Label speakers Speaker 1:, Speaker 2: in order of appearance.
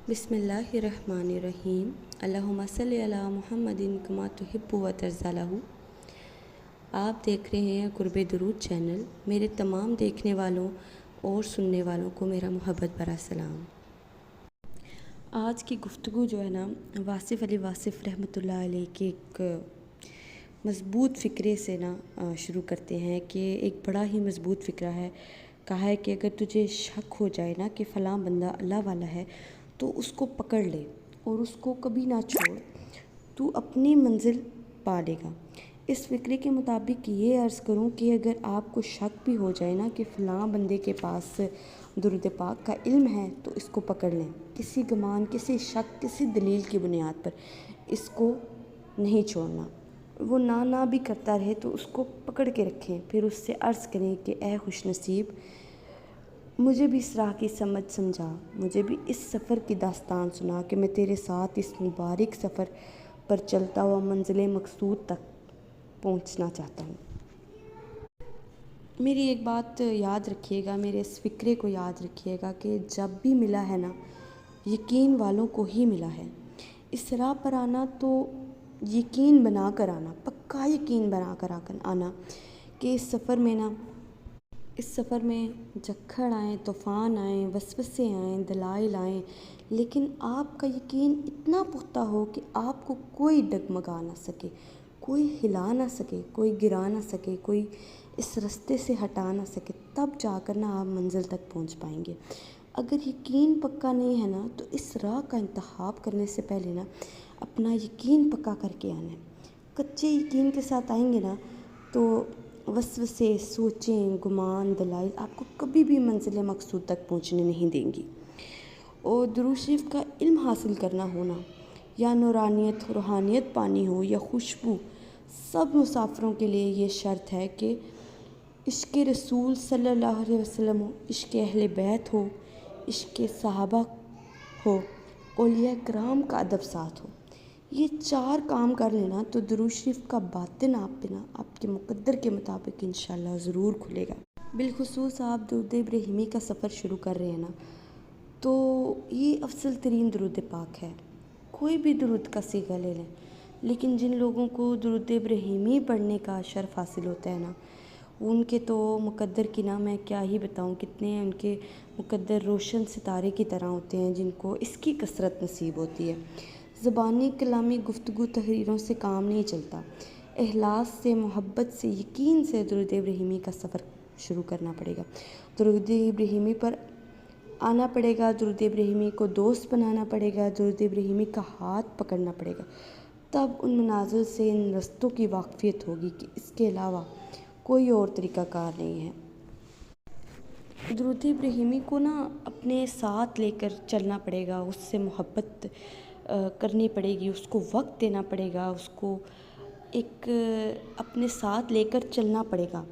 Speaker 1: بسم اللہ الرحمن الرحیم اللہم صلی علی محمد کما تحب و ترضی لہ۔ آپ دیکھ رہے ہیں قرب درود چینل۔ میرے تمام دیکھنے والوں اور سننے والوں کو میرا محبت بھرا سلام۔ آج کی گفتگو جو ہے نا، واصف علی واصف رحمۃ اللہ علیہ کے ایک مضبوط فکرے سے شروع کرتے ہیں کہ ایک بڑا ہی مضبوط فکرہ ہے۔ کہا ہے کہ اگر تجھے شک ہو جائے نا کہ فلاں بندہ اللہ والا ہے تو اس کو پکڑ لے اور اس کو کبھی نہ چھوڑ، تو اپنی منزل پا لے گا۔ اس فکرے کے مطابق یہ عرض کروں کہ اگر آپ کو شک بھی ہو جائے نا کہ فلاں بندے کے پاس درود پاک کا علم ہے تو اس کو پکڑ لیں، کسی گمان، کسی شک، کسی دلیل کی بنیاد پر اس کو نہیں چھوڑنا۔ وہ نہ بھی کرتا رہے تو اس کو پکڑ کے رکھیں، پھر اس سے عرض کریں کہ اے خوش نصیب، مجھے بھی اس راہ کی سمجھا، مجھے بھی اس سفر کی داستان سنا کہ میں تیرے ساتھ اس مبارک سفر پر چلتا ہوا منزل مقصود تک پہنچنا چاہتا ہوں۔ میری ایک بات یاد رکھیے گا، میرے اس فکرے کو یاد رکھیے گا کہ جب بھی ملا ہے نا، یقین والوں کو ہی ملا ہے۔ اس راہ پر آنا تو یقین بنا کر آنا، پکا یقین بنا کر آنا کہ اس سفر میں جھکڑ آئیں، طوفان آئیں، وسوسے آئیں، دلائل آئیں، لیکن آپ کا یقین اتنا پختہ ہو کہ آپ کو کوئی ڈگمگا نہ سکے، کوئی ہلا نہ سکے، کوئی گرا نہ سکے، کوئی اس رستے سے ہٹا نہ سکے، تب جا کر آپ منزل تک پہنچ پائیں گے۔ اگر یقین پکا نہیں ہے نا تو اس راہ کا انتخاب کرنے سے پہلے اپنا یقین پکا کر کے آنا ہے۔ کچے یقین کے ساتھ آئیں گے نا تو وسوسے، سوچیں، گمان، دلائل آپ کو کبھی بھی منزل مقصود تک پہنچنے نہیں دیں گی۔ اور درود شریف کا علم حاصل کرنا ہونا یا نورانیت، روحانیت پانی ہو یا خوشبو، سب مسافروں کے لیے یہ شرط ہے کہ عشق رسول صلی اللہ علیہ وسلم ہو، عشق اہل بیت ہو، عشق صحابہ ہو، اولیاء کرام کا ادب ساتھ ہو۔ یہ 4 کام کر لینا تو درود شریف کا باطن آپ کے مقدر کے مطابق انشاءاللہ ضرور کھلے گا۔ بالخصوص آپ درود ابراہیمی کا سفر شروع کر رہے ہیں نا، تو یہ افضل ترین درود پاک ہے۔ کوئی بھی درود کا صیغہ لے لیں، لیکن جن لوگوں کو درود ابراہیمی پڑھنے کا شرف حاصل ہوتا ہے نا، ان کے تو مقدر کی میں کیا ہی بتاؤں، کتنے ان کے مقدر روشن ستارے کی طرح ہوتے ہیں جن کو اس کی کثرت نصیب ہوتی ہے۔ زبانی کلامی گفتگو تحریروں سے کام نہیں چلتا، اخلاص سے، محبت سے، یقین سے درود ابراہیمی کا سفر شروع کرنا پڑے گا۔ درود ابراہیمی پر آنا پڑے گا، درود ابراہیمی کو دوست بنانا پڑے گا، درود ابراہیمی کا ہاتھ پکڑنا پڑے گا، تب ان منازل سے، ان رستوں کی واقفیت ہوگی کہ اس کے علاوہ کوئی اور طریقہ کار نہیں ہے۔ درود ابراہیمی کو اپنے ساتھ لے کر چلنا پڑے گا، اس سے محبت کرنی پڑے گی، اس کو وقت دینا پڑے گا، اس کو ایک اپنے ساتھ لے کر چلنا پڑے گا۔